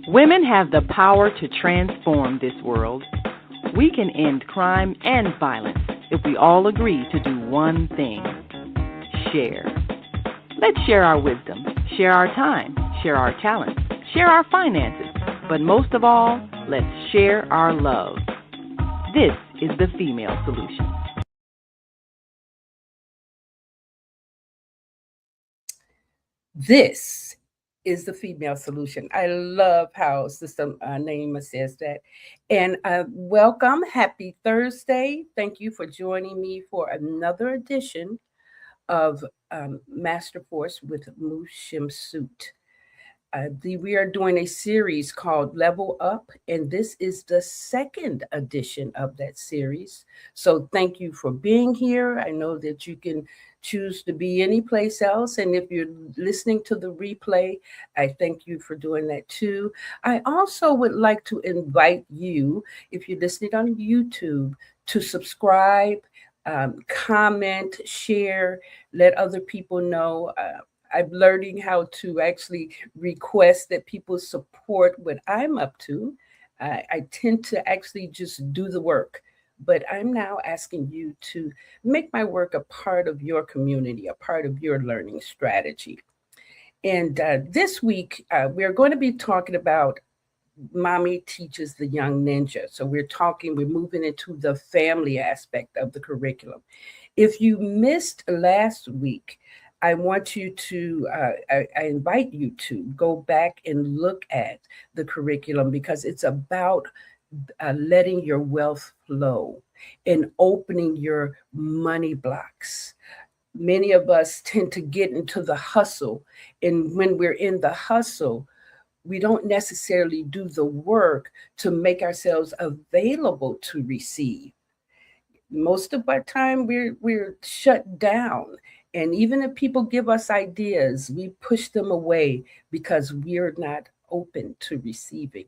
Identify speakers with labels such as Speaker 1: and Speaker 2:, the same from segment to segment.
Speaker 1: Women have the power to transform this world. We can end crime and violence if we all agree to do one thing: share. Let's share our wisdom, share our time, share our talents, share our finances, but most of all, let's share our love. This is the Female Solution.
Speaker 2: This is the Female Solution. I love how Sister Naima says that. And welcome. Happy Thursday. Thank you for joining me for another edition of Master Force with Shemsu-t. We are doing a series called Level Up, and this is the second edition of that series. So thank you for being here. I know that you can choose to be anyplace else, and if you're listening to the replay, I thank you for doing that too. I also would like to invite you, if you're listening on YouTube, to subscribe, comment, share, let other people know. I'm learning how to actually request that people support what I'm up to. I tend to actually just do the work, but I'm now asking you to make my work a part of your community, a part of your learning strategy. And this week, we're going to be talking about Mommy Teaches the Young Ninja. So we're moving into the family aspect of the curriculum. If you missed last week, I want you to, I invite you to go back and look at the curriculum, because it's about letting your wealth flow and opening your money blocks. Many of us tend to get into the hustle. And when we're in the hustle, we don't necessarily do the work to make ourselves available to receive. Most of our time we're shut down. And even if people give us ideas, we push them away because we're not open to receiving.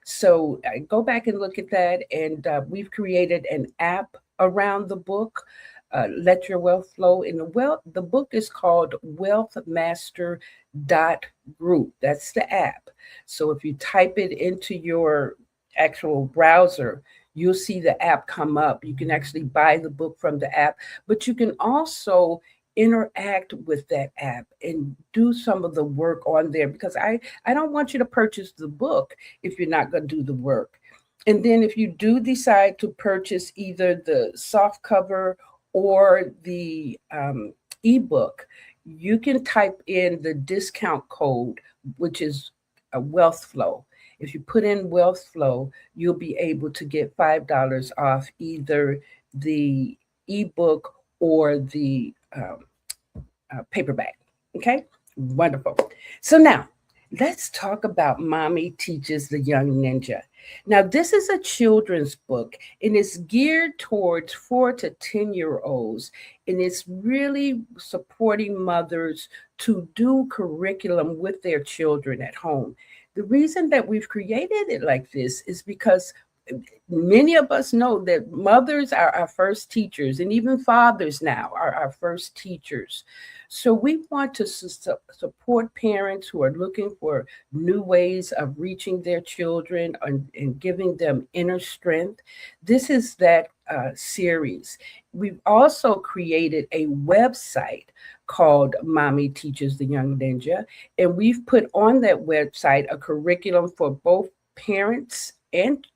Speaker 2: So go back and look at that. And we've created an app around the book, Let Your Wealth Flow. And the book is called wealthmaster.group. That's the app. So if you type it into your actual browser, you'll see the app come up. You can actually buy the book from the app, but you can also interact with that app and do some of the work on there, because I don't want you to purchase the book if you're not going to do the work. And then if you do decide to purchase either the soft cover or the ebook, you can type in the discount code, which is a wealth flow. If you put in wealth flow, you'll be able to get $5 off either the ebook or the paperback. Okay, wonderful. So now let's talk about Mommy Teaches the Young Ninja. Now, this is a children's book, and it's geared towards 4 to 10-year-olds, and it's really supporting mothers to do curriculum with their children at home. The reason that we've created it like this is because many of us know that mothers are our first teachers, and even fathers now are our first teachers. So we want to support parents who are looking for new ways of reaching their children and giving them inner strength. This is that series. We've also created a website called Mommy Teaches the Young Ninja, and we've put on that website a curriculum for both parents and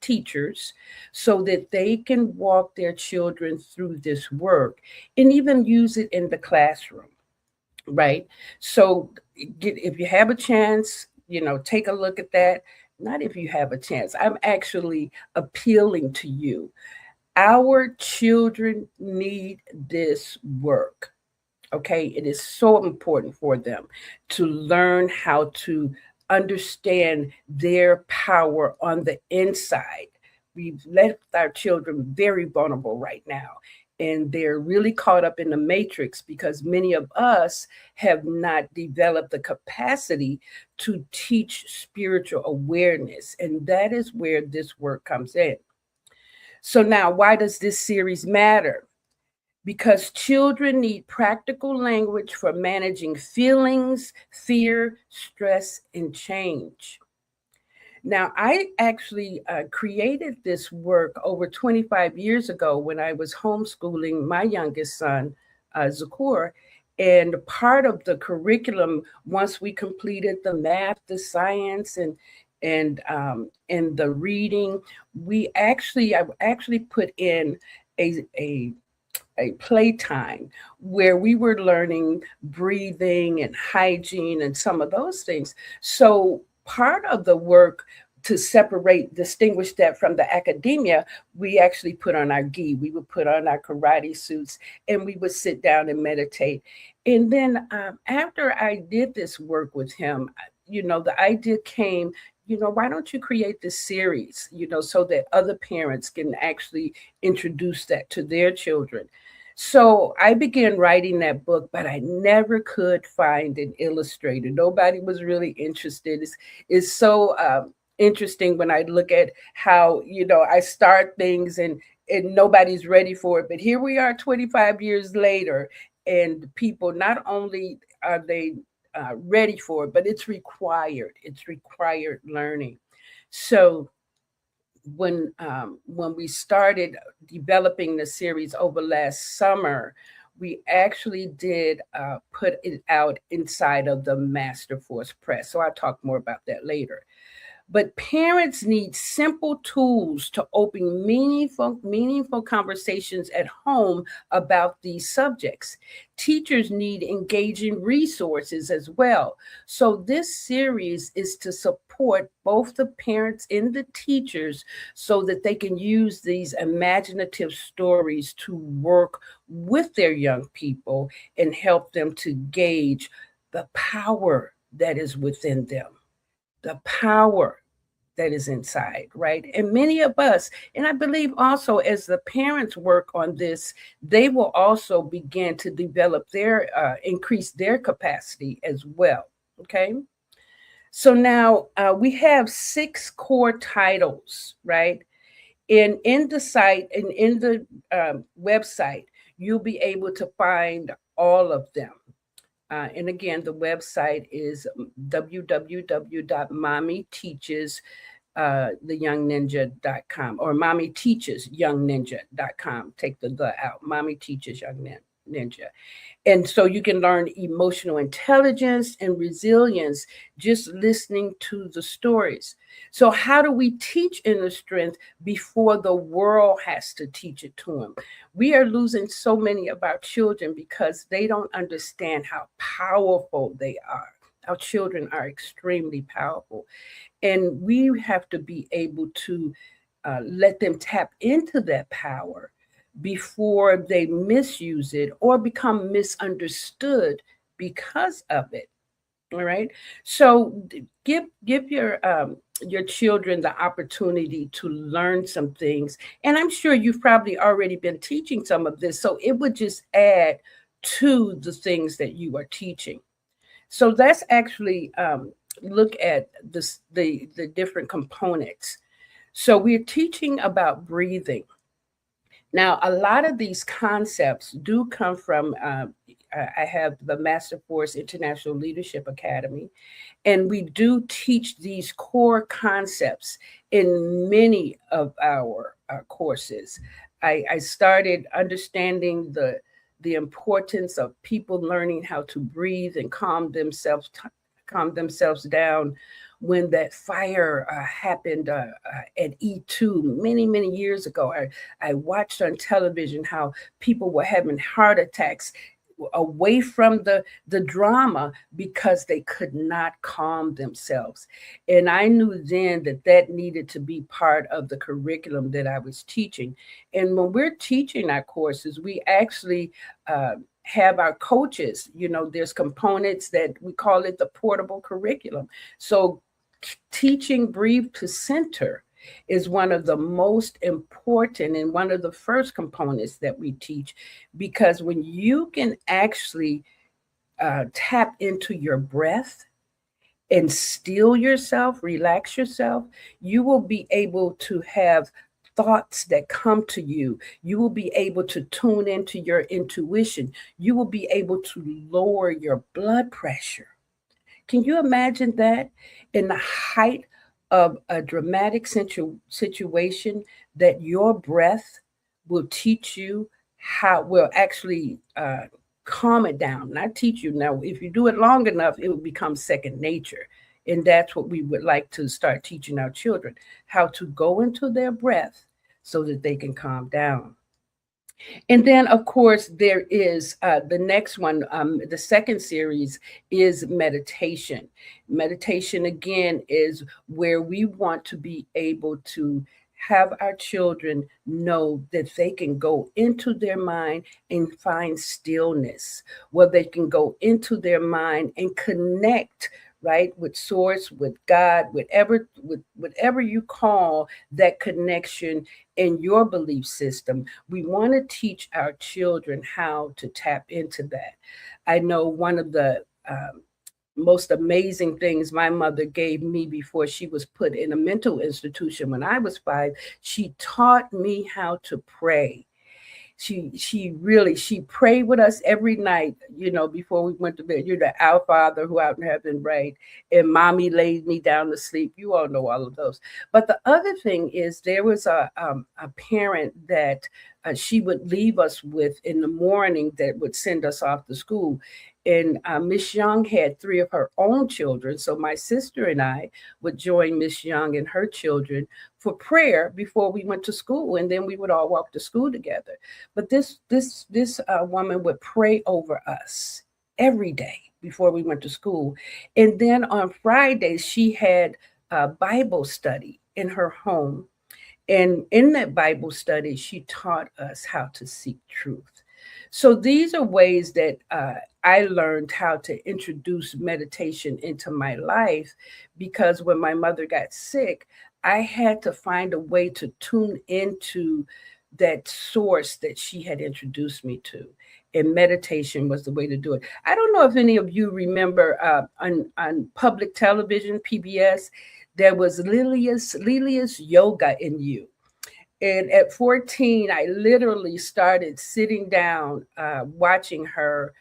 Speaker 2: teachers, so that they can walk their children through this work and even use it in the classroom, right? So if you have a chance, take a look at that. Not if you have a chance. I'm actually appealing to you. Our children need this work. Okay, it is so important for them to learn how to understand their power on the inside. We've left our children very vulnerable right now, and they're really caught up in the matrix because many of us have not developed the capacity to teach spiritual awareness, and that is where this work comes in. So now, why does this series matter? because children need practical language for managing feelings, fear, stress, and change. Now, I actually created this work over 25 years ago when I was homeschooling my youngest son, Zakur. And part of the curriculum, once we completed the math, the science, and the reading, I actually put in a, a a playtime where we were learning breathing and hygiene and some of those things. So part of the work to separate, distinguish that from the academia, we actually put on our gi. We would put on our karate suits and we would sit down and meditate. And then after I did this work with him, the idea came, why don't you create this series, so that other parents can actually introduce that to their children. So I began writing that book, but I never could find an illustrator. Nobody was really interested. It's so interesting when I look at how, I start things and nobody's ready for it. But here we are 25 years later, and people, not only are they ready for it, but it's required. It's required learning. So when we started developing the series over last summer, we actually did put it out inside of the Master Force Press. So I'll talk more about that later. But parents need simple tools to open meaningful conversations at home about these subjects. Teachers need engaging resources as well. So this series is to support both the parents and the teachers so that they can use these imaginative stories to work with their young people and help them to gauge the power that is within them, the power that is inside, right? And many of us, and I believe also as the parents work on this, they will also begin to develop increase their capacity as well. Okay. So now we have 6 core titles, right? And in the site and in the website, you'll be able to find all of them. And again, the website is www.mommyteaches theyoungninja.com, or mommy teaches youngninja.com. Take the out. Mommy teaches young ninja. And so you can learn emotional intelligence and resilience just listening to the stories. So how do we teach inner strength before the world has to teach it to them? We are losing so many of our children because they don't understand how powerful they are. Our children are extremely powerful. And we have to be able to let them tap into that power before they misuse it or become misunderstood because of it. All right. So give your children the opportunity to learn some things, and I'm sure you've probably already been teaching some of this, so it would just add to the things that you are teaching. So let's actually look at the different components. So we're teaching about breathing. Now, a lot of these concepts do come from, I have the Master Force International Leadership Academy, and we do teach these core concepts in many of our courses. I started understanding the importance of people learning how to breathe and calm themselves down when that fire happened at E2 many years ago. I watched on television how people were having heart attacks away from the drama because they could not calm themselves. And I knew then that needed to be part of the curriculum that I was teaching. And when we're teaching our courses, we actually have our coaches, there's components that we call it the portable curriculum. So teaching breathe to center is one of the most important and one of the first components that we teach, because when you can actually tap into your breath and still yourself, relax yourself, you will be able to have thoughts that come to you. You will be able to tune into your intuition. You will be able to lower your blood pressure. Can you imagine that in the height of a dramatic situation, that your breath will teach you how, will actually calm it down, not teach you. Now, if you do it long enough, it will become second nature. And that's what we would like to start teaching our children, how to go into their breath so that they can calm down. And then, of course, there is the next one. The second series is meditation. Meditation, again, is where we want to be able to have our children know that they can go into their mind and find stillness, where they can go into their mind and connect, right, with source, with God, with whatever you call that connection in your belief system. We want to teach our children how to tap into that. I know one of the most amazing things my mother gave me before she was put in a mental institution when I was 5, she taught me how to pray. She prayed with us every night, before we went to bed. You're the Our Father who art in heaven, right? And mommy laid me down to sleep. You all know all of those. But the other thing is, there was a parent that she would leave us with in the morning, that would send us off to school. And Miss Young had 3 of her own children. So my sister and I would join Miss Young and her children for prayer before we went to school, and then we would all walk to school together. But this woman would pray over us every day before we went to school, and then on Fridays she had a Bible study in her home, and in that Bible study she taught us how to seek truth. So these are ways that I learned how to introduce meditation into my life, because when my mother got sick, I had to find a way to tune into that source that she had introduced me to. And meditation was the way to do it. I don't know if any of you remember on public television, PBS, there was Lilia's Yoga in You. And at 14, I literally started sitting down, watching her.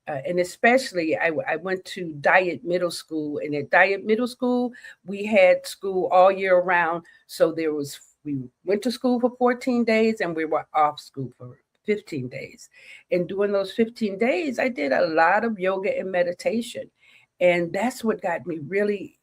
Speaker 2: And especially, I went to Diet Middle School. And at Diet Middle School, we had school all year round. So we went to school for 14 days and we were off school for 15 days. And during those 15 days, I did a lot of yoga and meditation. And that's what got me really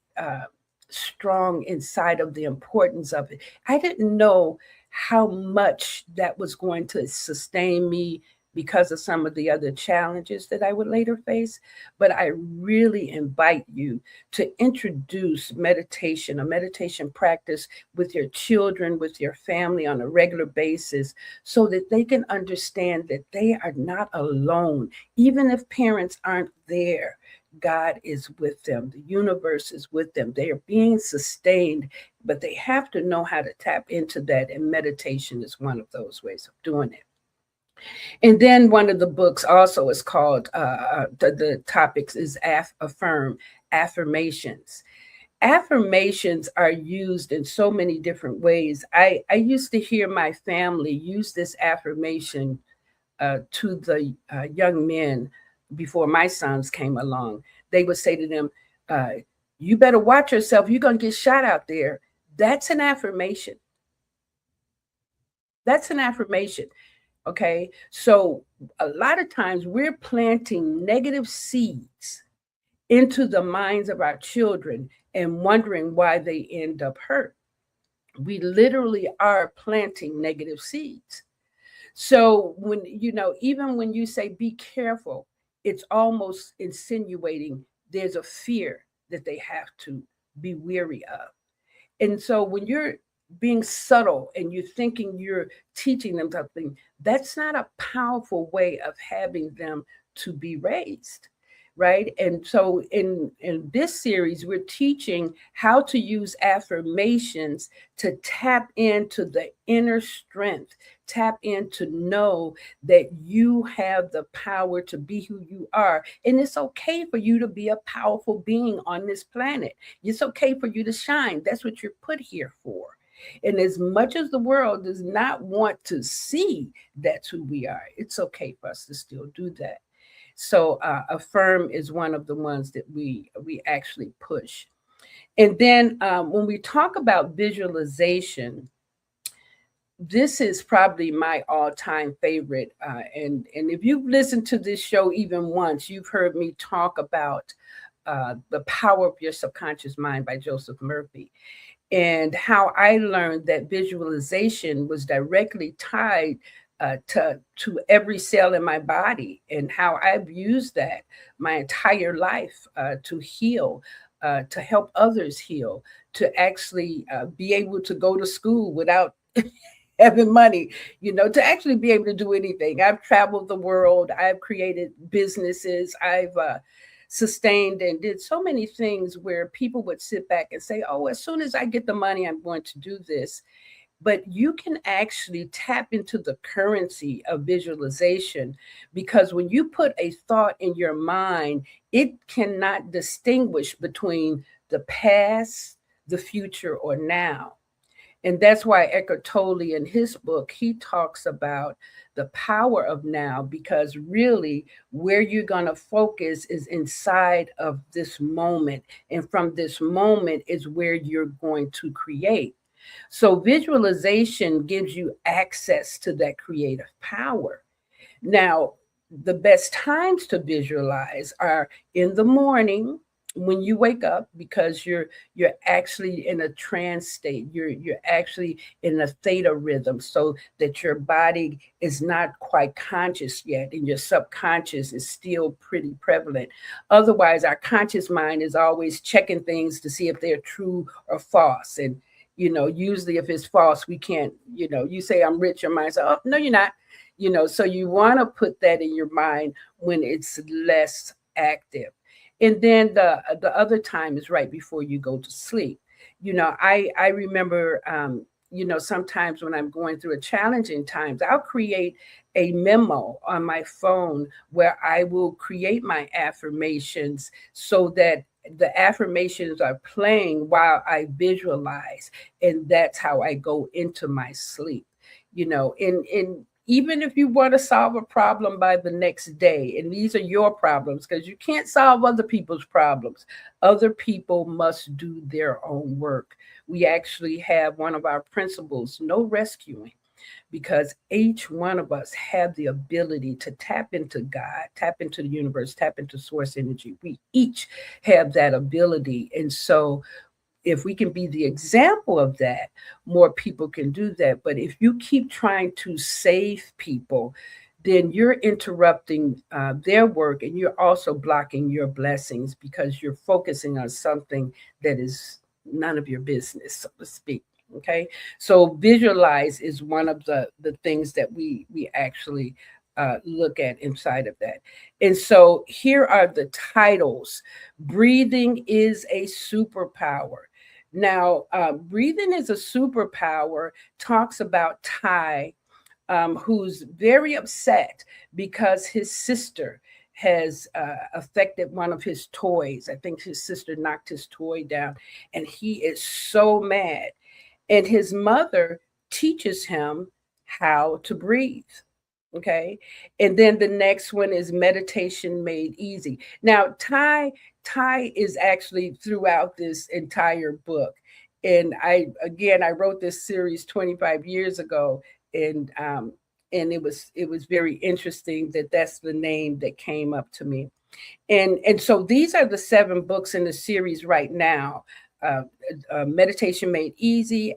Speaker 2: strong inside of the importance of it. I didn't know how much that was going to sustain me because of some of the other challenges that I would later face. But I really invite you to introduce meditation, a meditation practice with your children, with your family on a regular basis, so that they can understand that they are not alone. Even if parents aren't there, God is with them. The universe is with them. They are being sustained, but they have to know how to tap into that. And meditation is one of those ways of doing it. And then one of the books also is called, the topics is affirmations. Affirmations are used in so many different ways. I used to hear my family use this affirmation to the young men before my sons came along. They would say to them, you better watch yourself. You're going to get shot out there. That's an affirmation. That's an affirmation. Okay. So a lot of times we're planting negative seeds into the minds of our children and wondering why they end up hurt. We literally are planting negative seeds. So even when you say be careful, it's almost insinuating there's a fear that they have to be weary of. And so when you're being subtle and you're thinking you're teaching them something, that's not a powerful way of having them to be raised. Right. And so in this series, we're teaching how to use affirmations to tap into the inner strength, tap in to know that you have the power to be who you are. And it's okay for you to be a powerful being on this planet. It's okay for you to shine. That's what you're put here for. And as much as the world does not want to see that's who we are, it's okay for us to still do that. So affirm is one of the ones that we actually push. And then when we talk about visualization, this is probably my all-time favorite. And if you've listened to this show even once, you've heard me talk about The Power of Your Subconscious Mind by Joseph Murphy, and how I learned that visualization was directly tied to every cell in my body, and how I've used that my entire life to heal, to help others heal, to actually be able to go to school without having money, to actually be able to do anything. I've traveled the world. I've created businesses. I've sustained and did so many things where people would sit back and say, oh, as soon as I get the money, I'm going to do this. But you can actually tap into the currency of visualization, because when you put a thought in your mind, it cannot distinguish between the past, the future, or now. And that's why Eckhart Tolle in his book, he talks about the power of now, because really where you're going to focus is inside of this moment. And from this moment is where you're going to create. So visualization gives you access to that creative power. Now, the best times to visualize are in the morning when you wake up, because you're actually in a trance state. You're actually in a theta rhythm, so that your body is not quite conscious yet and your subconscious is still pretty prevalent. Otherwise, our conscious mind is always checking things to see if they're true or false. And usually if it's false, we can't, you say I'm rich, your mind says, oh no, you're not. So you want to put that in your mind when it's less active. And then the other time is right before you go to sleep. I remember, sometimes when I'm going through a challenging times, I'll create a memo on my phone where I will create my affirmations, so that the affirmations are playing while I visualize, and that's how I go into my sleep. In Even if you want to solve a problem by the next day, and these are your problems, because you can't solve other people's problems. Other people must do their own work. We actually have one of our principles: no rescuing, because each one of us have the ability to tap into God, tap into the universe, tap into source energy. We each have that ability. And so if we can be the example of that, more people can do that. But if you keep trying to save people, then you're interrupting their work, and you're also blocking your blessings, because you're focusing on something that is none of your business, so to speak. Okay, so visualize is one of the things that we actually look at inside of that. And so here are the titles. Breathing is a superpower. Now, breathing is a superpower talks about Ty, who's very upset because his sister has affected one of his toys. I think his sister knocked his toy down, and he is so mad. And his mother teaches him how to breathe. Okay. And then the next one is meditation made easy. Now, Ty is actually throughout this entire book. And I wrote this series 25 years ago. And it was very interesting that that's the name that came up to me. And so these are the 7 books in the series right now. Uh, Meditation Made Easy,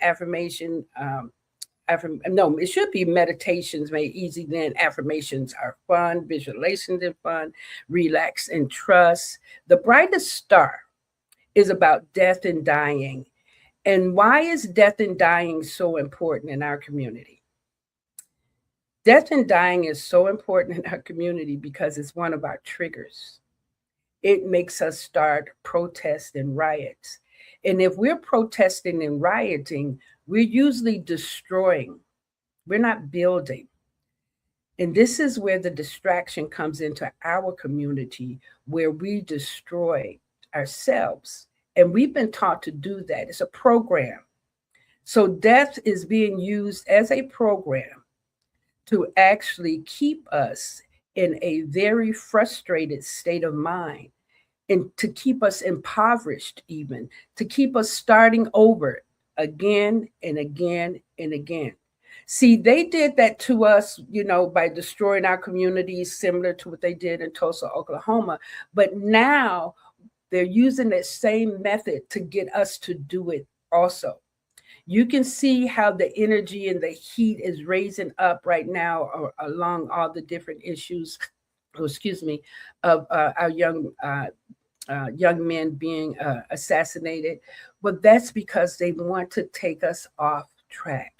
Speaker 2: no, it should be Meditations Made Easy, then Affirmations Are Fun, Visualizations Are Fun, Relax and Trust. The Brightest Star is about death and dying. And why is death and dying so important in our community? Death and dying is so important in our community because it's one of our triggers. It makes us start protests and riots. And if we're protesting and rioting, we're usually destroying. We're not building. And this is where the distraction comes into our community, where we destroy ourselves. And we've been taught to do that. It's a program. So death is being used as a program to actually keep us in a very frustrated state of mind, and to keep us impoverished, even to keep us starting over again and again and again. See, they did that to us, by destroying our communities, similar to what they did in Tulsa, Oklahoma. But now they're using that same method to get us to do it also. You can see how the energy and the heat is raising up right now along all the different issues, oh, excuse me, of our young men being assassinated. But that's because they want to take us off track.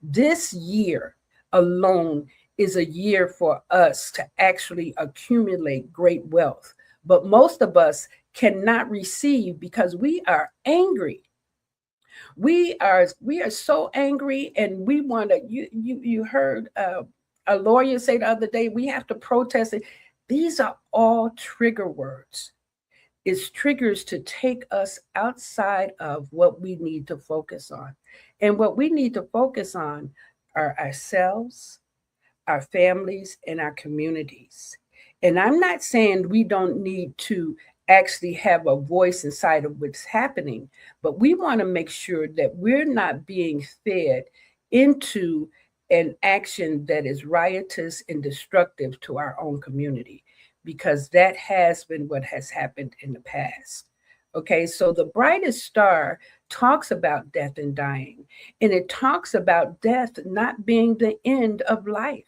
Speaker 2: This year alone is a year for us to actually accumulate great wealth. But most of us cannot receive because we are angry. We are so angry, and we want to. You heard a lawyer say the other day, we have to protest it. These are all trigger words. It's triggers to take us outside of what we need to focus on. And what we need to focus on are ourselves, our families, and our communities. And I'm not saying we don't need to actually have a voice inside of what's happening, but we want to make sure that we're not being fed into an action that is riotous and destructive to our own community, because that has been what has happened in the past. Okay, so the brightest star talks about death and dying, and it talks about death not being the end of life.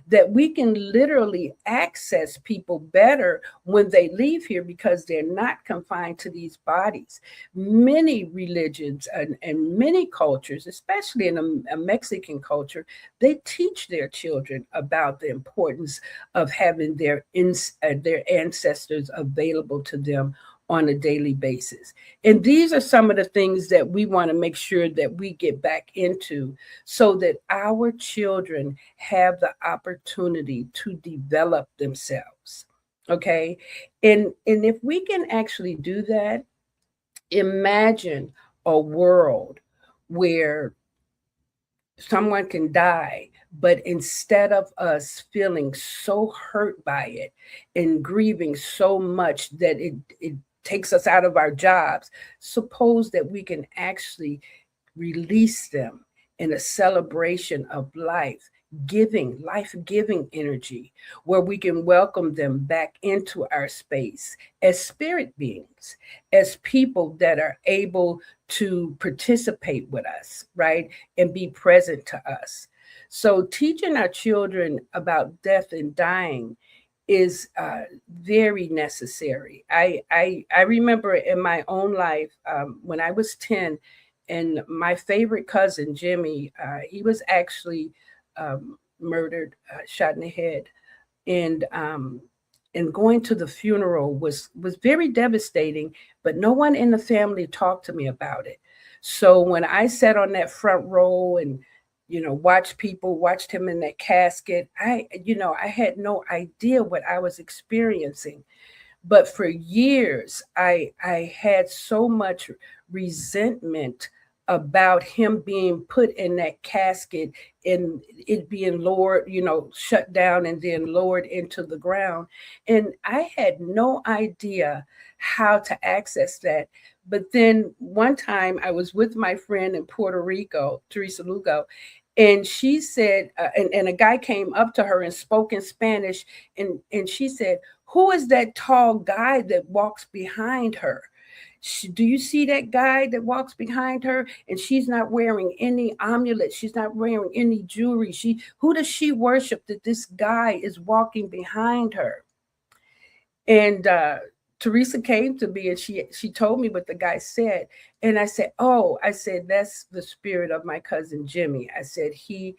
Speaker 2: That we can literally access people better when they leave here because they're not confined to these bodies. Many religions and many cultures, especially in a Mexican culture, they teach their children about the importance of having their ancestors available to them on a daily basis. And these are some of the things that we want to make sure that we get back into, so that our children have the opportunity to develop themselves. Okay? And if we can actually do that, imagine a world where someone can die, but instead of us feeling so hurt by it and grieving so much that it takes us out of our jobs, suppose that we can actually release them in a celebration of life giving energy, where we can welcome them back into our space as spirit beings, as people that are able to participate with us, right? And be present to us. So, teaching our children about death and dying is very necessary. I remember in my own life, when I was 10, and my favorite cousin, Jimmy, he was actually murdered, shot in the head. And and going to the funeral was very devastating, but no one in the family talked to me about it. So when I sat on that front row and watched him in that casket, I had no idea what I was experiencing. But for years, I had so much resentment about him being put in that casket and it being lowered, shut down and then lowered into the ground. And I had no idea how to access that. But then one time I was with my friend in Puerto Rico, Teresa Lugo, and she said, and a guy came up to her and spoke in Spanish, and she said, "Who is that tall guy that walks behind her? Do you see that guy that walks behind her? And she's not wearing any amulet. She's not wearing any jewelry. Who does she worship that this guy is walking behind her?" And Teresa came to me and she told me what the guy said. And I said, "Oh," I said, "that's the spirit of my cousin Jimmy." I said, he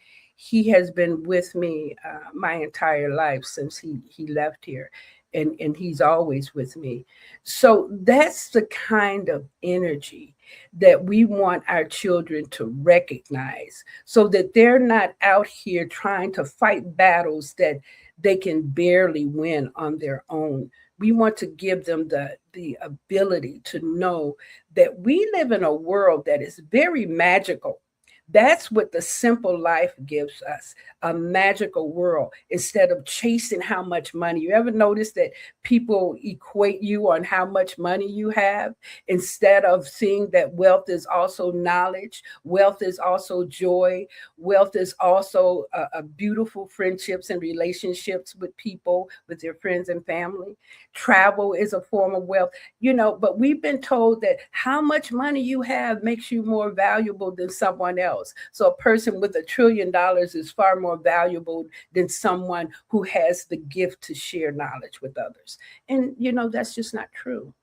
Speaker 2: has been with me my entire life since he left here. And he's always with me. So that's the kind of energy that we want our children to recognize, so that they're not out here trying to fight battles that they can barely win on their own. We want to give them the ability to know that we live in a world that is very magical. That's what the simple life gives us, a magical world, instead of chasing how much money. You ever notice that people equate you on how much money you have instead of seeing that wealth is also knowledge, wealth is also joy, wealth is also a beautiful friendships and relationships with people, with their friends and family. Travel is a form of wealth, but we've been told that how much money you have makes you more valuable than someone else. So a person with $1 trillion is far more valuable than someone who has the gift to share knowledge with others. And that's just not true.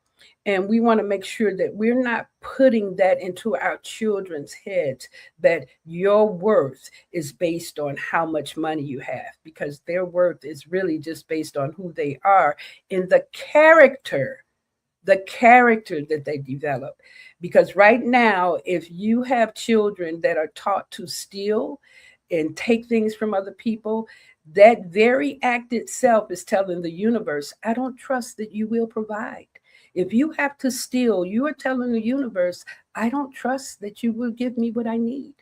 Speaker 2: And we want to make sure that we're not putting that into our children's heads, that your worth is based on how much money you have, because their worth is really just based on who they are in the character that they develop. Because right now, if you have children that are taught to steal and take things from other people, that very act itself is telling the universe, I don't trust that you will provide. If you have to steal, you are telling the universe, I don't trust that you will give me what I need.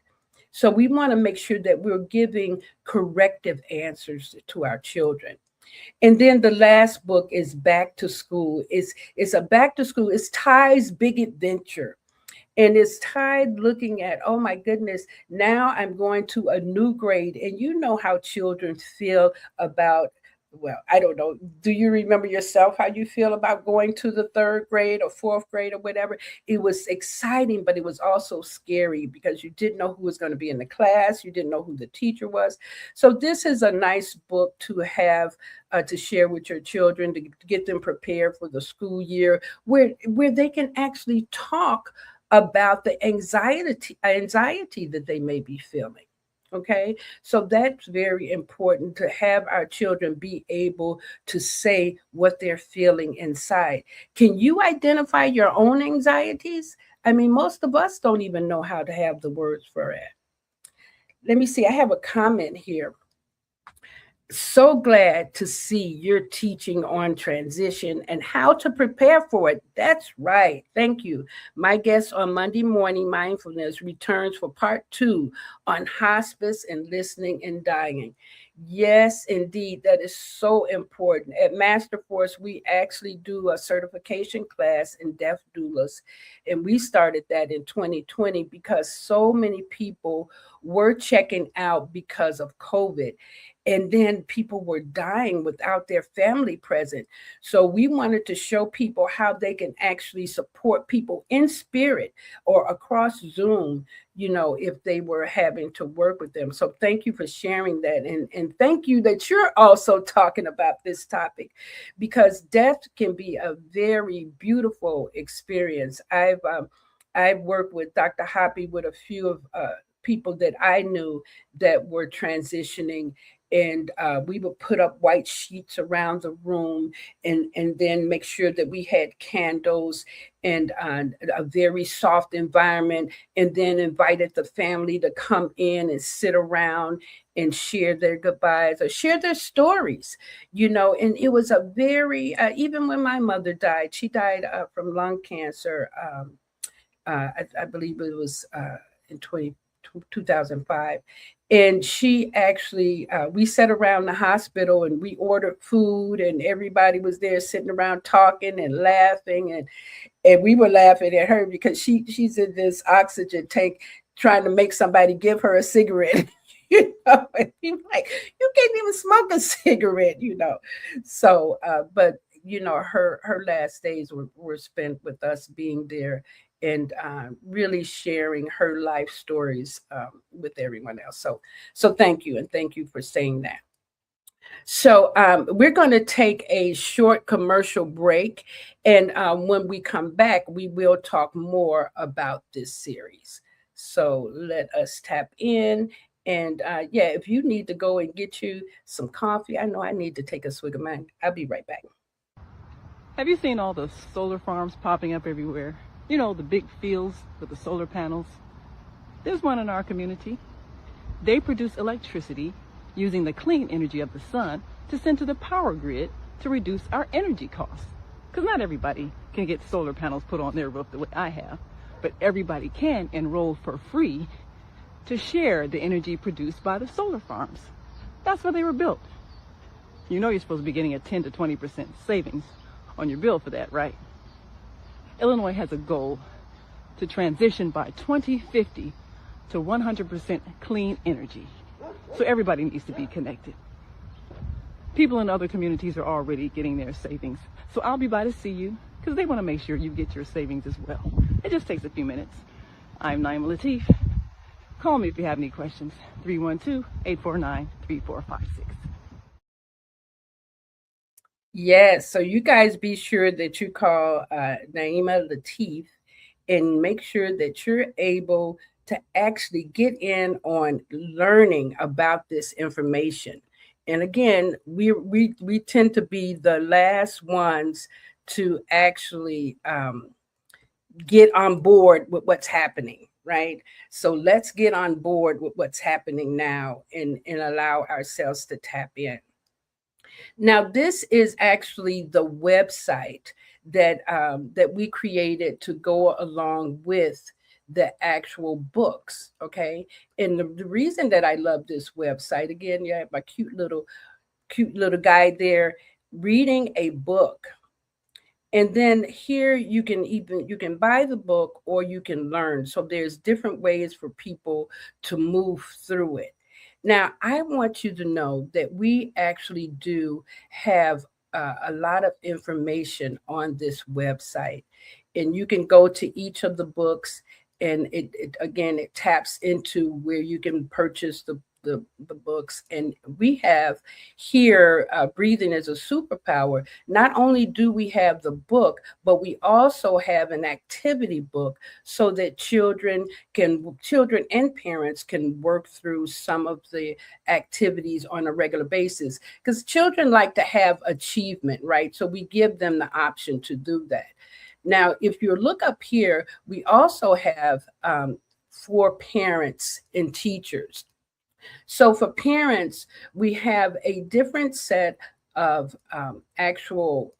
Speaker 2: So we want to make sure that we're giving corrective answers to our children. And then the last book is Back to School. It's a back to school. It's Ty's big adventure. And it's tied looking at, oh my goodness, now I'm going to a new grade. And you know how children feel about, well, I don't know. Do you remember yourself how you feel about going to the third grade or fourth grade or whatever? It was exciting, but it was also scary because you didn't know who was going to be in the class. You didn't know who the teacher was. So this is a nice book to have to share with your children, to get them prepared for the school year, where they can actually talk about the anxiety that they may be feeling. Okay, so that's very important, to have our children be able to say what they're feeling inside. Can you identify your own anxieties? I mean, most of us don't even know how to have the words for it. Let me see, I have a comment here. So glad to see you're teaching on transition and how to prepare for it. That's right. Thank you. My guest on Monday Morning Mindfulness returns for part 2 on hospice and listening and dying. Yes, indeed. That is so important. At Masterforce, we actually do a certification class in death doulas. And we started that in 2020 because so many people were checking out because of COVID. And then people were dying without their family present. So we wanted to show people how they can actually support people in spirit or across Zoom, if they were having to work with them. So thank you for sharing that. And thank you that you're also talking about this topic, because death can be a very beautiful experience. I've worked with Dr. Hoppy with a few of people that I knew that were transitioning, and we would put up white sheets around the room, and then make sure that we had candles and a very soft environment, and then invited the family to come in and sit around and share their goodbyes or share their stories, and it was a very, even when my mother died, she died from lung cancer. I believe it was in 2005. And she actually, we sat around the hospital and we ordered food, and everybody was there sitting around talking and laughing. And we were laughing at her because she's in this oxygen tank trying to make somebody give her a cigarette. And people like, you can't even smoke a cigarette. So, but her last days were spent with us being there and really sharing her life stories with everyone else. So thank you, and thank you for saying that. So we're going to take a short commercial break, and when we come back, we will talk more about this series. So let us tap in. And if you need to go and get you some coffee, I know I need to take a swig of mine. I'll be right back.
Speaker 1: Have you seen all the solar farms popping up everywhere? You know, the big fields with the solar panels. There's one in our community. They produce electricity using the clean energy of the sun to send to the power grid to reduce our energy costs. Because not everybody can get solar panels put on their roof the way I have, but everybody can enroll for free to share the energy produced by the solar farms. That's why they were built. You know you're supposed to be getting a 10 to 20% savings on your bill for that, right? Illinois has a goal to transition by 2050 to 100% clean energy. So everybody needs to be connected. People in other communities are already getting their savings. So I'll be by to see you because they want to make sure you get your savings as well. It just takes a few minutes. I'm Naima Latif. Call me if you have any questions. 312-849-3456.
Speaker 2: Yes, so you guys be sure that you call Naima Latif and make sure that you're able to actually get in on learning about this information. And again, we tend to be the last ones to actually get on board with what's happening, right? So let's get on board with what's happening now and allow ourselves to tap in. Now, this is actually the website that we created to go along with the actual books. Okay, and the reason that I love this website, again, you have my cute little guy there reading a book, and then here you can buy the book or you can learn. So there's different ways for people to move through it. Now, I want you to know that we actually do have a lot of information on this website, and you can go to each of the books, and it again it taps into where you can purchase the books. And we have here, Breathing is a Superpower. Not only do we have the book, but we also have an activity book so that children and parents can work through some of the activities on a regular basis, because children like to have achievement, right? So we give them the option to do that. Now, if you look up here, we also have for parents and teachers. So for parents, we have a different set of actual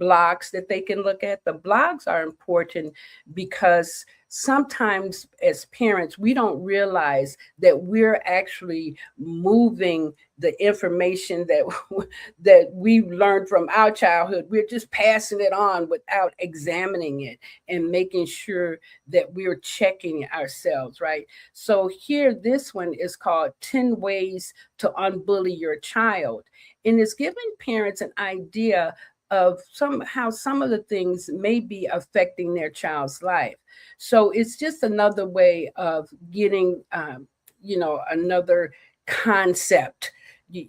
Speaker 2: blogs that they can look at. The blogs are important because sometimes as parents, we don't realize that we're actually moving the information that we learned from our childhood. We're just passing it on without examining it and making sure that we're checking ourselves, right? So here, this one is called 10 Ways to Unbully Your Child. And it's giving parents an idea of how some of the things may be affecting their child's life. So it's just another way of getting, another concept. I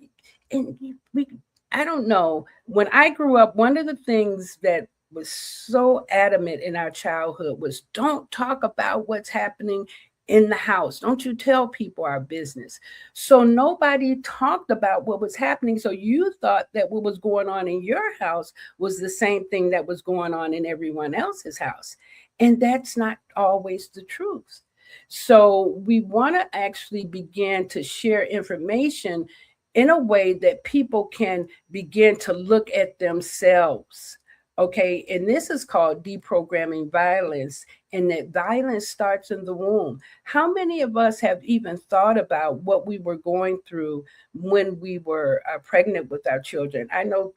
Speaker 2: don't know. When I grew up, one of the things that was so adamant in our childhood was don't talk about what's happening in the house. Don't you tell people our business. So nobody talked about what was happening. So you thought that what was going on in your house was the same thing that was going on in everyone else's house. And that's not always the truth. So we want to actually begin to share information in a way that people can begin to look at themselves. Okay, and this is called deprogramming violence, and that violence starts in the womb. How many of us have even thought about what we were going through when we were pregnant with our children? I know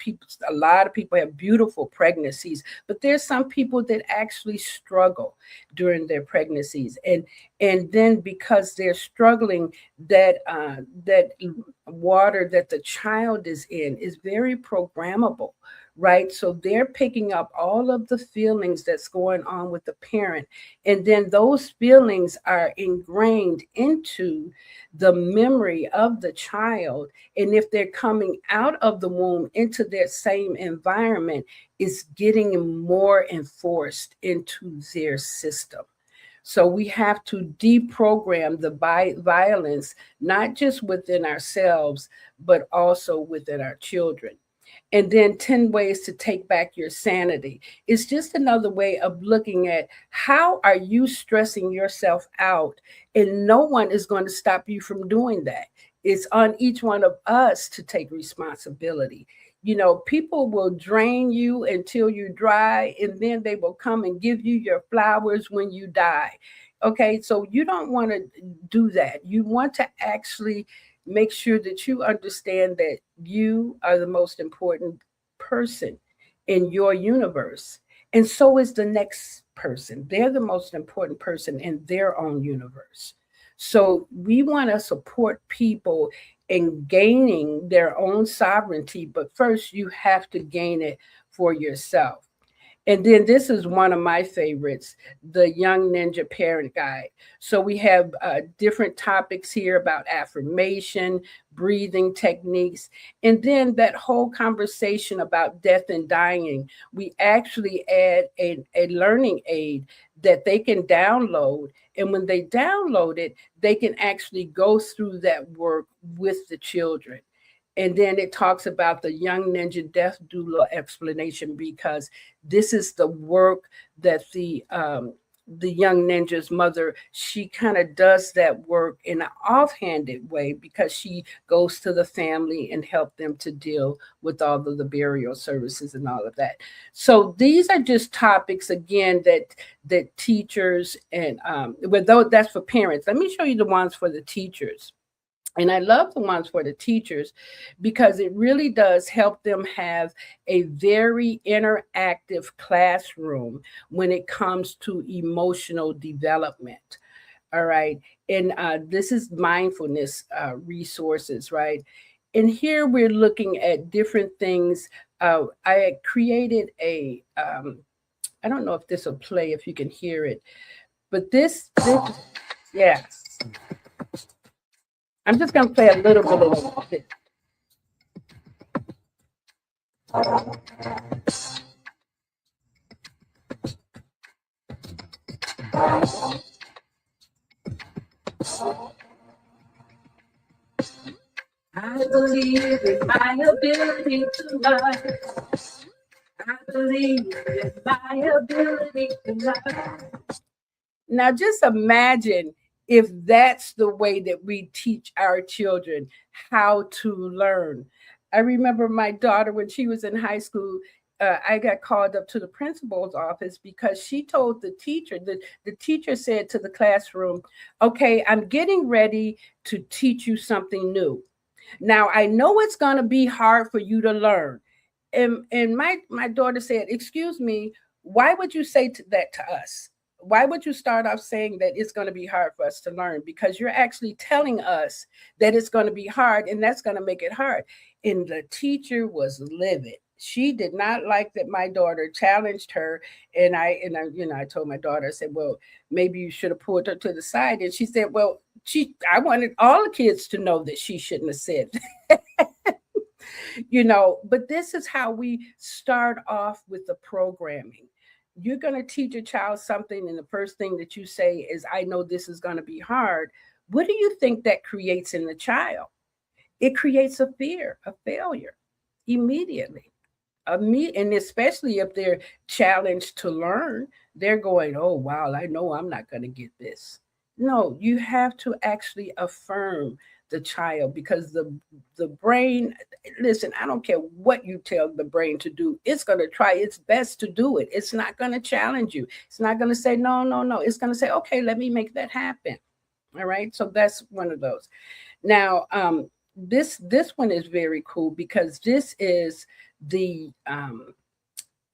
Speaker 2: a lot of people have beautiful pregnancies, but there's some people that actually struggle during their pregnancies, and then because they're struggling, that water that the child is in is very programmable, right? So they're picking up all of the feelings that's going on with the parent. And then those feelings are ingrained into the memory of the child. And if they're coming out of the womb into their same environment, it's getting more enforced into their system. So we have to deprogram the violence, not just within ourselves, but also within our children. And then 10 ways to take back your sanity. It's just another way of looking at how are you stressing yourself out, and no one is going to stop you from doing that. It's on each one of us to take responsibility. People will drain you until you dry, and then they will come and give you your flowers when you die. Okay, so you don't want to do that. You want to actually make sure that you understand that you are the most important person in your universe. And so is the next person. They're the most important person in their own universe. So we want to support people in gaining their own sovereignty, but first you have to gain it for yourself. And then this is one of my favorites, the Young Ninja Parent Guide. So we have different topics here about affirmation, breathing techniques, and then that whole conversation about death and dying. We actually add a learning aid that they can download. And when they download it, they can actually go through that work with the children. And then it talks about the young ninja death doula explanation, because this is the work that the young ninja's mother, she kind of does that work in an offhanded way, because she goes to the family and help them to deal with all of the burial services and all of that. So these are just topics again that teachers and though that's for parents. Let me show you the ones for the teachers. And I love the ones for the teachers because it really does help them have a very interactive classroom when it comes to emotional development. All right. And this is mindfulness resources, right? And here we're looking at different things. I had created I don't know if this will play, if you can hear it, but yeah. I'm just going to play a little bit of it. I believe in my ability to learn. I believe in my ability to learn. Now, just imagine if that's the way that we teach our children how to learn. I remember my daughter when she was in high school. I got called up to the principal's office because she told the teacher that the teacher said to the classroom, "Okay, I'm getting ready to teach you something new. Now, I know it's going to be hard for you to learn." And my daughter said, "Excuse me, why would you say that to us? Why would you start off saying that it's going to be hard for us to learn? Because you're actually telling us that it's going to be hard, and that's going to make it hard." And the teacher was livid. She did not like that my daughter challenged her. And I told my daughter, I said, "Well, maybe you should have pulled her to the side." And she said, "Well, I wanted all the kids to know that she shouldn't have said that." But this is how we start off with the programming. You're going to teach a child something, and the first thing that you say is, "I know this is going to be hard." What do you think that creates in the child? It creates a fear of failure immediately. And especially if they're challenged to learn, they're going, "Oh, wow, I know I'm not going to get this." No, you have to actually affirm the child, because the brain, listen, I don't care what you tell the brain to do, it's going to try its best to do it. It's not going to challenge you. It's not going to say no, no, no. It's going to say, "Okay, let me make that happen." All right, so that's one of those. Now, this one is very cool, because the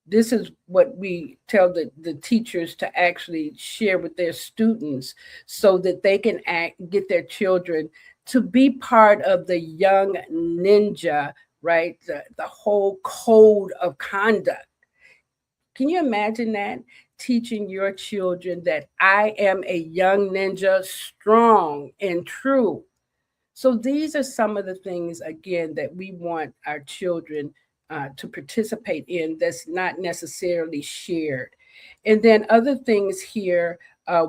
Speaker 2: this is what we tell the teachers to actually share with their students, so that they can get their children to be part of the young ninja, right? The whole code of conduct. Can you imagine that? Teaching your children that I am a young ninja, strong and true. So these are some of the things, again, that we want our children to participate in, that's not necessarily shared. And then other things here,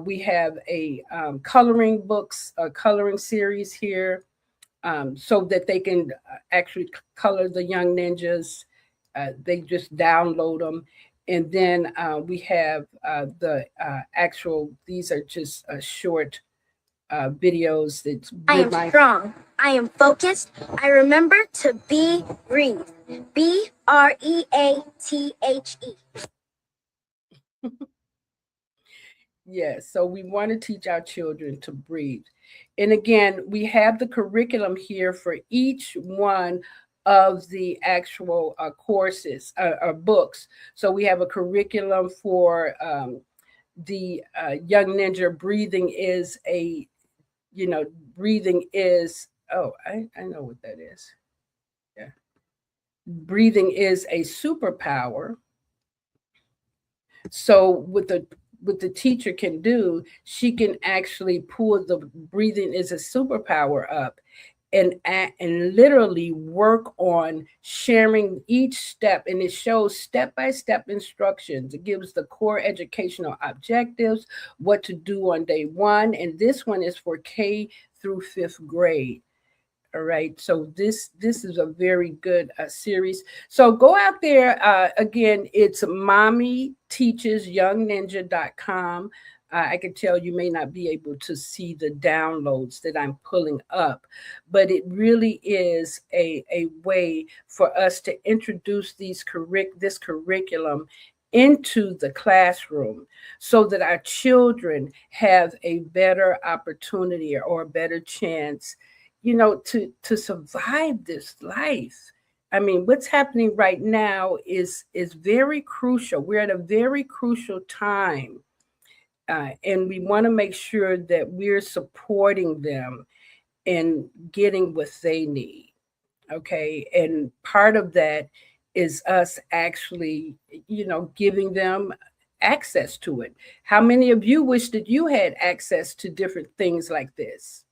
Speaker 2: we have a coloring books, a coloring series here, so that they can actually color the young ninjas. They just download them. And then we have the actual, these are just short videos. That's
Speaker 3: I
Speaker 2: good.
Speaker 3: am strong. I am focused. I remember to breathe. BREATHE.
Speaker 2: Yes, so we want to teach our children to breathe. And again, we have the curriculum here for each one of the actual courses or books. So we have a curriculum for the Young Ninja. Breathing is a, breathing is, oh, I know what that is. Yeah. Breathing is a superpower. So what the teacher can do, she can actually pull the breathing is a superpower up and literally work on sharing each step, and it shows step-by-step instructions. It gives the core educational objectives, what to do on day one, and this one is for K through fifth grade. All right, so this is a very good series. So go out there again. It's mommyteachesyoungninja.com. I can tell you may not be able to see the downloads that I'm pulling up, but it really is a way for us to introduce this curriculum into the classroom so that our children have a better opportunity or a better chance, to survive this life. I mean, what's happening right now is very crucial. We're at a very crucial time, and we want to make sure that we're supporting them and getting what they need. Okay, and part of that is us actually, giving them access to it. How many of you wish that you had access to different things like this?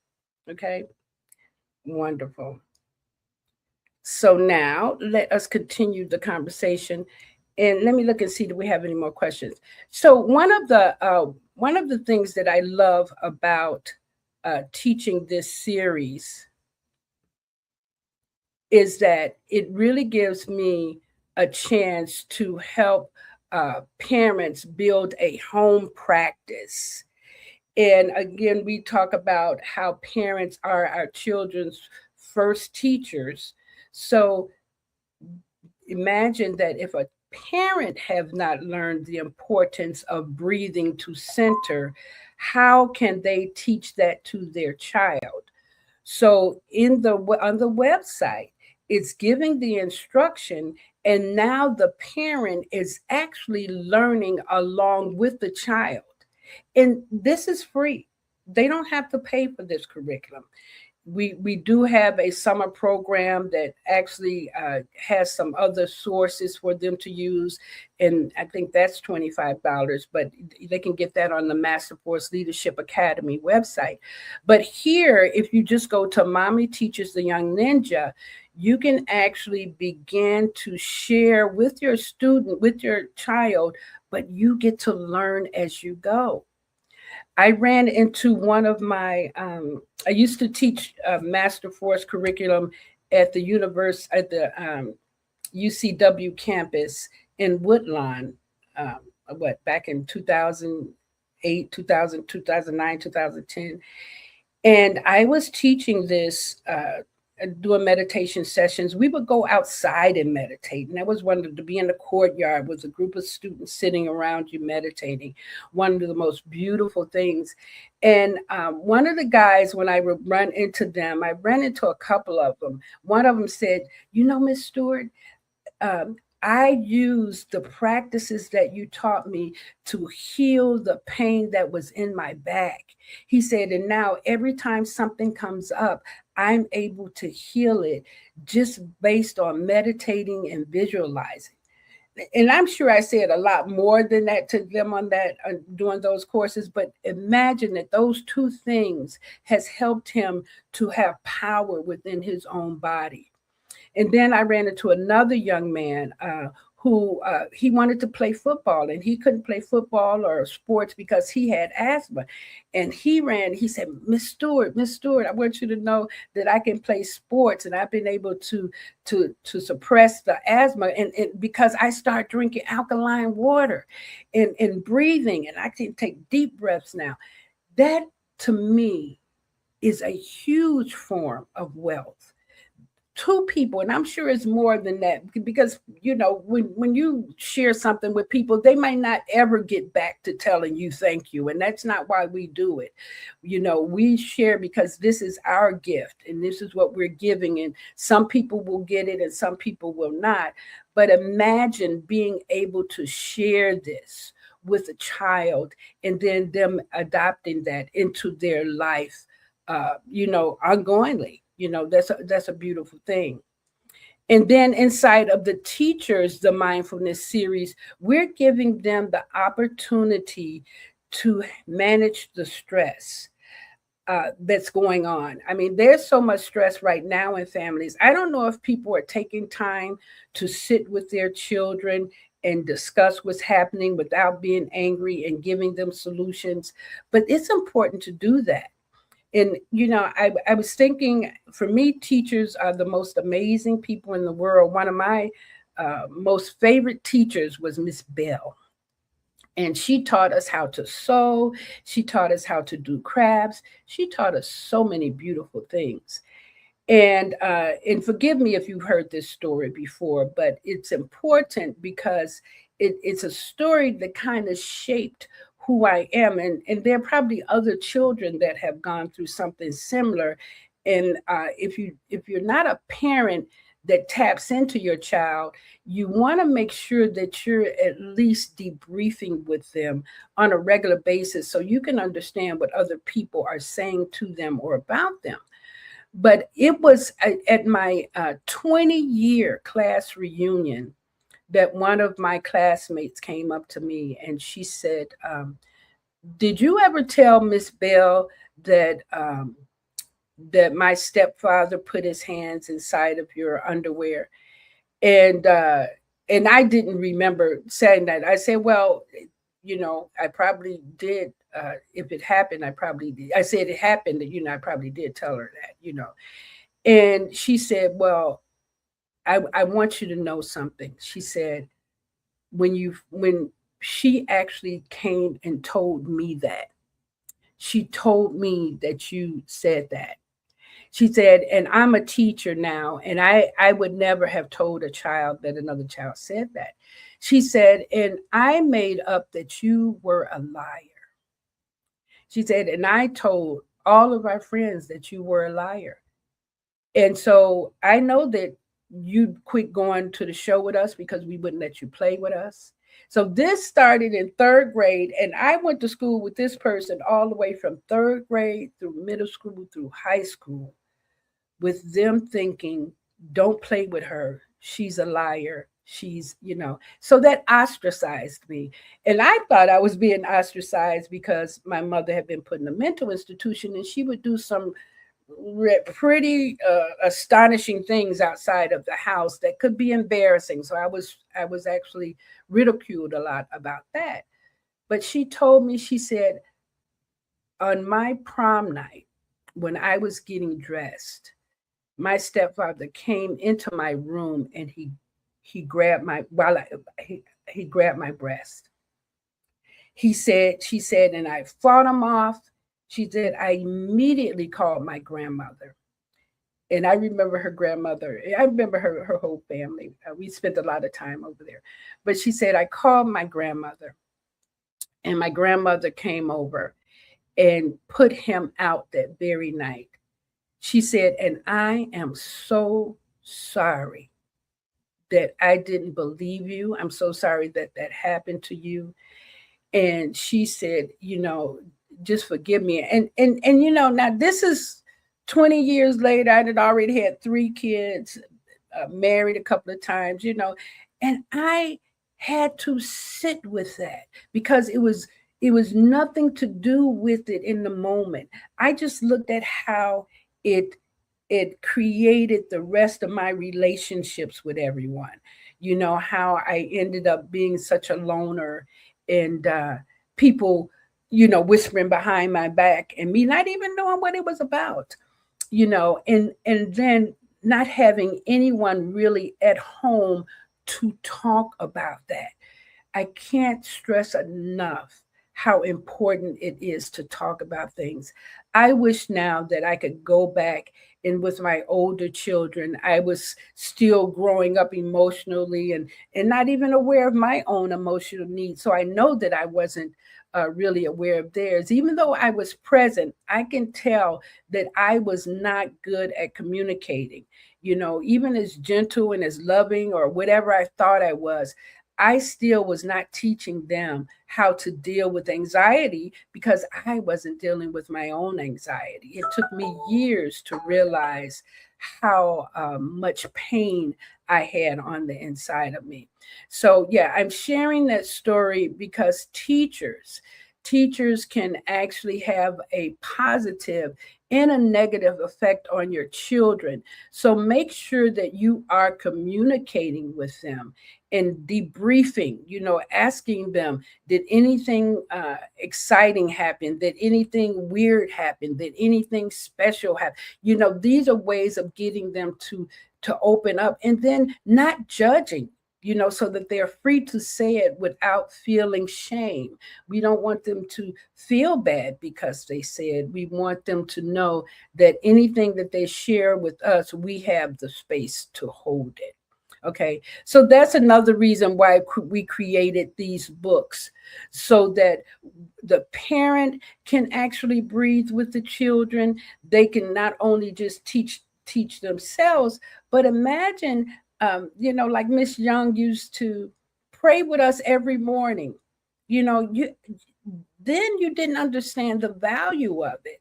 Speaker 2: Okay, wonderful. So now let us continue the conversation, and let me look and see, do we have any more questions? So one of the things that I love about teaching this series is that it really gives me a chance to help parents build a home practice. And again, we talk about how parents are our children's first teachers. So imagine that if a parent have not learned the importance of breathing to center, how can they teach that to their child? So on the website, it's giving the instruction, and now the parent is actually learning along with the child. And this is free. They don't have to pay for this curriculum. We do have a summer program that actually has some other sources for them to use, and I think that's $25, but they can get that on the Master Force Leadership Academy website. But here, if you just go to Mommy Teaches the Young Ninja, you can actually begin to share with your student, with your child, but you get to learn as you go. I ran into one of I used to teach Master Force curriculum at the UCW campus in Woodlawn, back in 2008, 2000, 2009, 2010. And I was teaching this, doing meditation sessions. We would go outside and meditate. And that was one of to be in the courtyard with a group of students sitting around you meditating. One of the most beautiful things. And one of the guys, when I would run into them, I ran into a couple of them. One of them said, Miss Stewart, um, I used the practices that you taught me to heal the pain that was in my back. He said, and now every time something comes up, I'm able to heal it just based on meditating and visualizing. And I'm sure I said a lot more than that to them on that, doing those courses, but imagine that those two things has helped him to have power within his own body. And then I ran into another young man who he wanted to play football, and he couldn't play football or sports because he had asthma. And he said, Miss Stewart, I want you to know that I can play sports, and I've been able to suppress the asthma, and because I start drinking alkaline water and breathing, and I can take deep breaths now. That, to me, is a huge form of wealth. Two people, and I'm sure it's more than that, because when you share something with people, they might not ever get back to telling you thank you, and that's not why we do it. We share because this is our gift and this is what we're giving, and some people will get it and some people will not. But imagine being able to share this with a child and then them adopting that into their life, ongoingly. That's a beautiful thing. And then inside of the teachers, the mindfulness series, we're giving them the opportunity to manage the stress that's going on. I mean, there's so much stress right now in families. I don't know if people are taking time to sit with their children and discuss what's happening without being angry and giving them solutions, but it's important to do that. And I was thinking, for me, teachers are the most amazing people in the world. One of my most favorite teachers was Miss Bell, and she taught us how to sew. She taught us how to do crafts. She taught us so many beautiful things. And forgive me if you've heard this story before, but it's important because it's a story that kind of shaped who I am. And there are probably other children that have gone through something similar. And if you're not a parent that taps into your child, you want to make sure that you're at least debriefing with them on a regular basis so you can understand what other people are saying to them or about them. But it was at my 20-year class reunion that one of my classmates came up to me and she said, did you ever tell Miss Bell that my stepfather put his hands inside of your underwear? And I didn't remember saying that. I said, well, I probably did. If it happened, I probably did. I said it happened, I probably did tell her that. And she said, well, I want you to know something. She said, when she actually came and told me that, she told me that you said that. She said, and I'm a teacher now, and I would never have told a child that another child said that. She said, and I made up that you were a liar. She said, and I told all of our friends that you were a liar. And so I know that you quit going to the show with us because we wouldn't let you play with us. So this started in third grade, and I went to school with this person all the way from third grade through middle school through high school, with them thinking, don't play with her. She's a liar. So that ostracized me. And I thought I was being ostracized because my mother had been put in a mental institution and she would do some pretty astonishing things outside of the house that could be embarrassing. So I was actually ridiculed a lot about that. But she told me, she said, on my prom night, when I was getting dressed, my stepfather came into my room and he grabbed my he grabbed my breast. She said, and I fought him off. She said, I immediately called my grandmother. And I remember her grandmother. I remember her whole family. We spent a lot of time over there. But she said, I called my grandmother. And my grandmother came over and put him out that very night. She said, and I am so sorry that I didn't believe you. I'm so sorry that that happened to you. And she said, just forgive me. And now this is 20 years later. I had already had 3 kids, married a couple of times, and I had to sit with that because it was nothing to do with it in the moment. I just looked at how it created the rest of my relationships with everyone. How I ended up being such a loner, and people, whispering behind my back and me not even knowing what it was about, and then not having anyone really at home to talk about that. I can't stress enough how important it is to talk about things. I wish now that I could go back and with my older children, I was still growing up emotionally and not even aware of my own emotional needs. So I know that I wasn't really aware of theirs. Even though I was present, I can tell that I was not good at communicating. You know, even as gentle and as loving or whatever I thought I was, I still was not teaching them how to deal with anxiety because I wasn't dealing with my own anxiety. It took me years to realize how much pain I had on the inside of me. So, yeah, I'm sharing that story because teachers can actually have a positive and a negative effect on your children. So make sure that you are communicating with them and debriefing, you know, asking them, did anything exciting happen? Did anything weird happen? Did anything special happen? You know, these are ways of getting them to open up and then not judging, you know, so that they're free to say it without feeling shame. We don't want them to feel bad because they said. We want them to know that anything that they share with us, we have the space to hold it. Okay, so that's another reason why we created these books so that the parent can actually breathe with the children. They can not only just teach themselves, but imagine, you know, like Miss Young used to pray with us every morning. You know, then you didn't understand the value of it,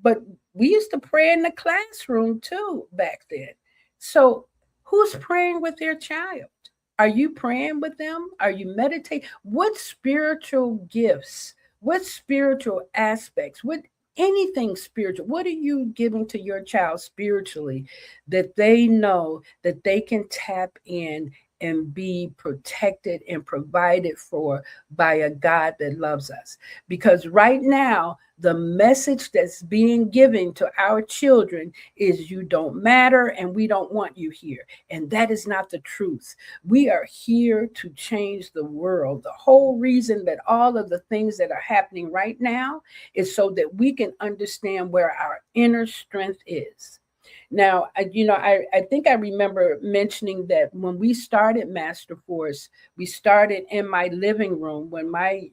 Speaker 2: but we used to pray in the classroom too back then. So who's praying with their child? Are you praying with them? Are you meditating? What spiritual gifts, what spiritual aspects, what anything spiritual, what are you giving to your child spiritually that they know that they can tap in and be protected and provided for by a God that loves us? Because right now, the message that's being given to our children is you don't matter and we don't want you here. And that is not the truth. We are here to change the world. The whole reason that all of the things that are happening right now is so that we can understand where our inner strength is. Now, I think I remember mentioning that when we started Master Force, we started in my living room when my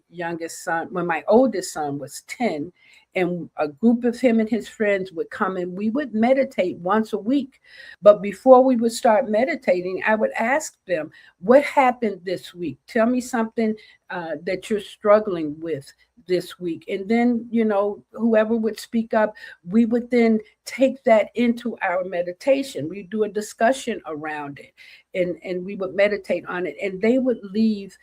Speaker 2: oldest son was 10, and a group of him and his friends would come and we would meditate once a week. But before we would start meditating, I would ask them, what happened this week? Tell me something that you're struggling with this week. And then, you know, whoever would speak up, we would then take that into our meditation. We do a discussion around it and we would meditate on it. And they would leave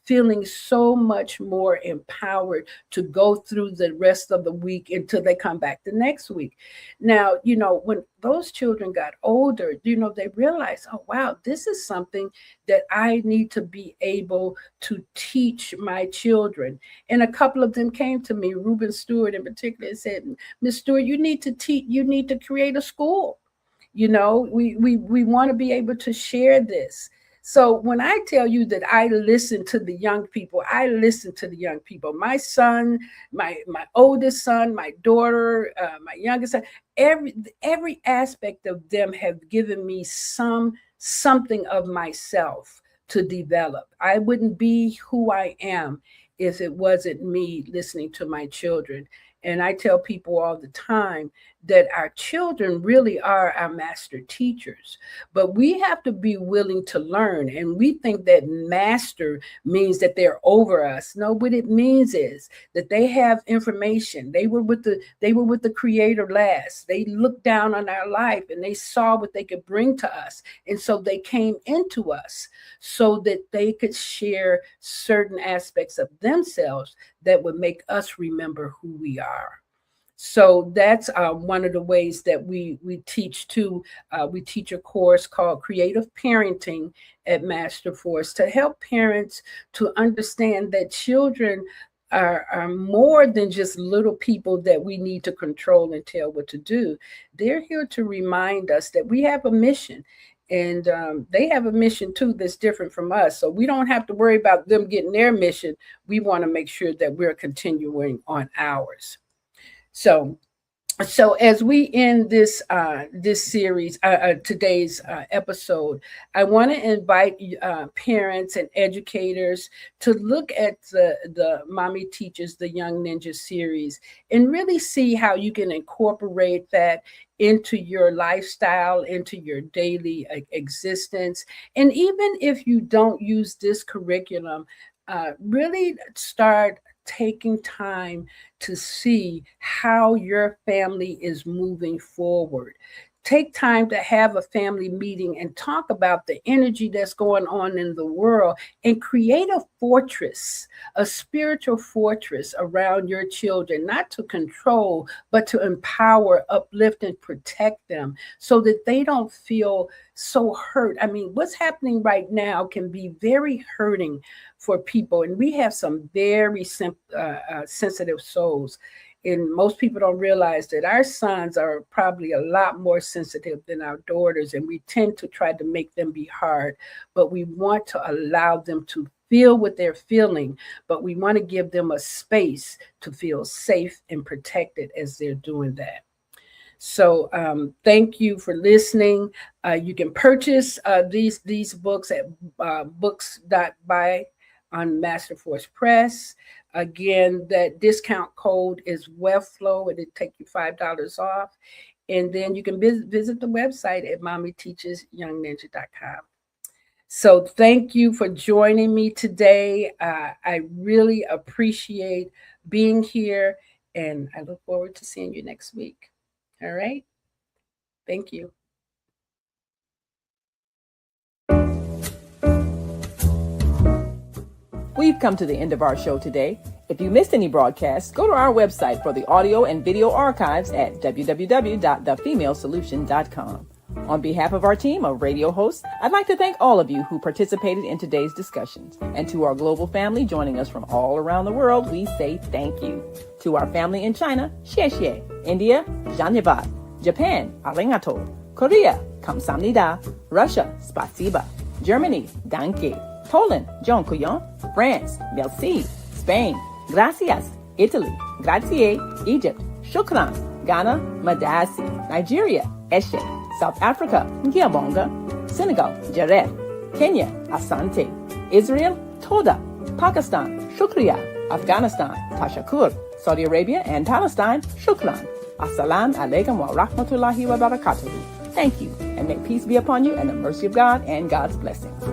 Speaker 2: feeling so much more empowered to go through the rest of the week until they come back the next week. Now, you know, when those children got older, you know, they realized, oh, wow, this is something that I need to be able to teach my children. And a couple of them came to me, Reuben Stewart in particular, and said, Miss Stewart, you need to teach, you need to create a school. You know, we want to be able to share this. So when I tell you that I listen to the young people, I listen to the young people. My son, my oldest son, my daughter, my youngest son, every aspect of them have given me something of myself to develop. I wouldn't be who I am if it wasn't me listening to my children. And I tell people all the time that our children really are our master teachers, but we have to be willing to learn. And we think that master means that they're over us. No, what it means is that they have information. They were with the creator last. They looked down on our life and they saw what they could bring to us. And so they came into us so that they could share certain aspects of themselves that would make us remember who we are. So that's one of the ways that we teach too. We teach a course called Creative Parenting at Master Force to help parents to understand that children are more than just little people that we need to control and tell what to do. They're here to remind us that we have a mission. And they have a mission too that's different from us. So we don't have to worry about them getting their mission. We want to make sure that we're continuing on ours. So as we end this series, today's episode, I want to invite parents and educators to look at the Mommy Teaches the Young Ninja series and really see how you can incorporate that into your lifestyle, into your daily existence. And even if you don't use this curriculum, really start taking time to see how your family is moving forward. Take time to have a family meeting and talk about the energy that's going on in the world and create a fortress, a spiritual fortress around your children, not to control, but to empower, uplift, and protect them so that they don't feel so hurt. I mean, what's happening right now can be very hurting for people. And we have some very sensitive souls. And most people don't realize that our sons are probably a lot more sensitive than our daughters. And we tend to try to make them be hard, but we want to allow them to feel what they're feeling, but we want to give them a space to feel safe and protected as they're doing that. So thank you for listening. You can purchase these books at books.by on Masterforce Press. Again, that discount code is WealthFlow, and it'll take you $5 off. And then you can visit the website at mommyteachesyoungninja.com. So thank you for joining me today. I really appreciate being here, and I look forward to seeing you next week. All right. Thank you.
Speaker 1: We've come to the end of our show today. If you missed any broadcasts, go to our website for the audio and video archives at www.thefemalesolution.com. On behalf of our team of radio hosts, I'd like to thank all of you who participated in today's discussions. And to our global family joining us from all around the world, we say thank you. To our family in China, xie xie. India, Dhanyavad. Japan, arigato. Korea, kamsamnida. Russia, spasiba. Germany, danke. Poland, dziękuję. France, merci. Spain, gracias. Italy, grazie. Egypt, shukran. Ghana, madasi. Nigeria, eshe. South Africa, ngiyabonga. Senegal, jaref. Kenya, asante. Israel, toda. Pakistan, shukriya. Afghanistan, tashakur. Saudi Arabia and Palestine, shukran. Assalamu alaikum wa rahmatullahi wa barakatuhu. Thank you, and may peace be upon you and the mercy of God and God's blessings.